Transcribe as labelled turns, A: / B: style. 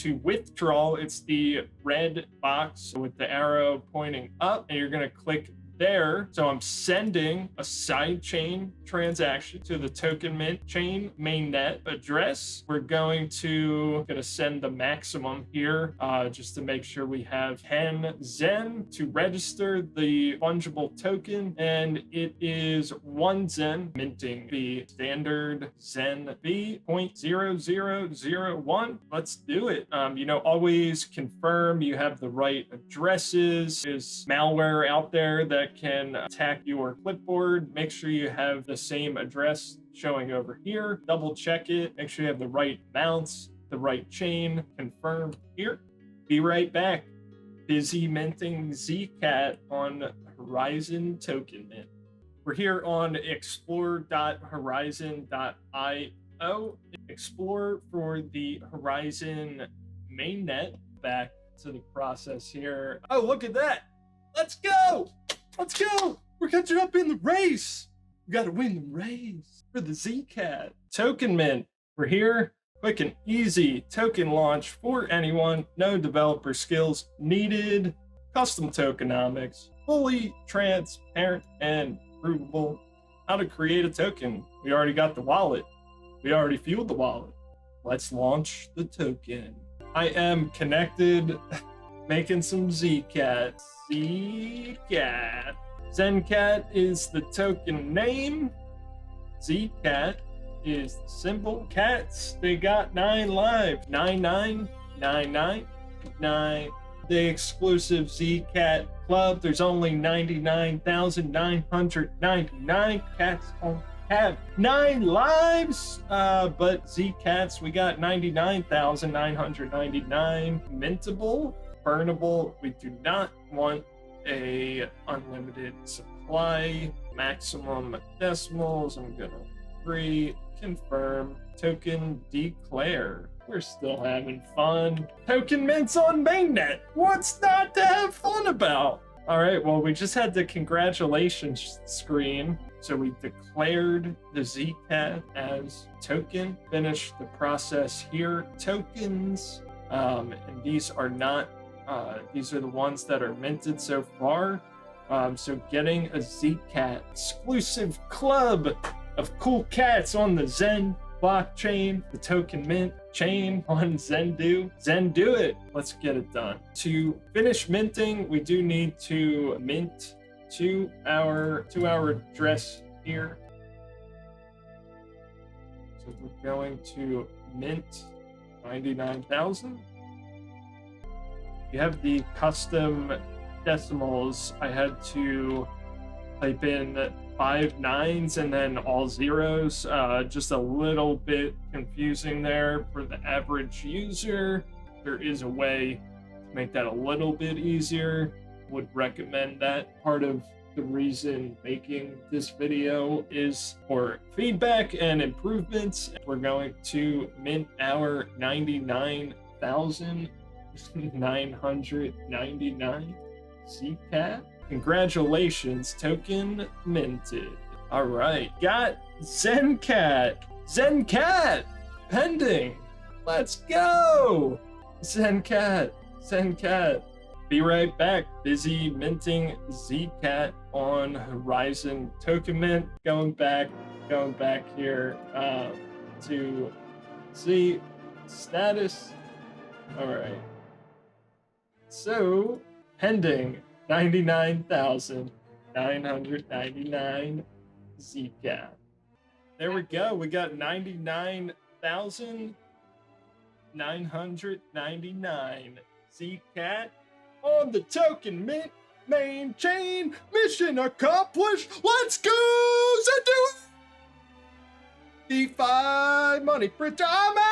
A: to withdraw, it's the red box with the arrow pointing up, and you're going to click there. So I'm sending a sidechain transaction to the TokenMint chain mainnet address. We're going to send the maximum here just to make sure we have 10 ZEN to register the fungible token, and it is 1 ZEN, minting the standard ZEN fee 0.0001. Let's do it. Always confirm you have the right addresses. There's malware out there that can attack your clipboard. Make sure you have the same address showing over here. Double check it. Make sure you have the right amounts, the right chain. Confirm here. Be right back. Busy minting Zcat on Horizen TokenMint. We're here on explore.horizen.io. Explore for the Horizen mainnet. Back to the process here. Oh, look at that. Let's go. Let's go! We're catching up in the race! We gotta win the race for the Zcat. TokenMint. We're here. Quick and easy token launch for anyone. No developer skills needed. Custom tokenomics. Fully transparent and provable. How to create a token. We already got the wallet. We already fueled the wallet. Let's launch the token. I am connected. Making some Zcat. Zcat. ZenCat is the token name. Zcat is the symbol. Cats, they got 9 live. 99999. The exclusive Zcat club. There's only 99,999 cats on have 9 lives, but Zcats, we got 99,999 mintable. Burnable. We do not want a unlimited supply. Maximum decimals. I'm gonna agree. Confirm. Token declare. We're still having fun. TokenMint's on mainnet. What's not to have fun about? All right, well, we just had the congratulations screen. So we declared the Zcat as token. Finish the process here. Tokens. And these are not these are the ones that are minted so far. So getting a Zcat exclusive club of cool cats on the ZEN blockchain, the TokenMint chain on Zendu. Zendu it. Let's get it done. To finish minting, we do need to mint to our address here. So we're going to mint 99,000. You have the custom decimals. I had to type in 5 9s and then all zeros. Just a little bit confusing there for the average user. There is a way to make that a little bit easier. Would recommend that. Part of the reason making this video is for feedback and improvements. We're going to mint our 99,999 Zcat. Congratulations, token minted. All right, got ZenCat. ZenCat pending. Let's go. ZenCat. Be right back. Busy minting Zcat on Horizen TokenMint. Going back here to see status. All right. So pending 99,999 Zcat. There we go. We got 99,999 Zcat on the TokenMint main chain. Mission accomplished. Let's go, Zendu! DeFi money printer. I'm out.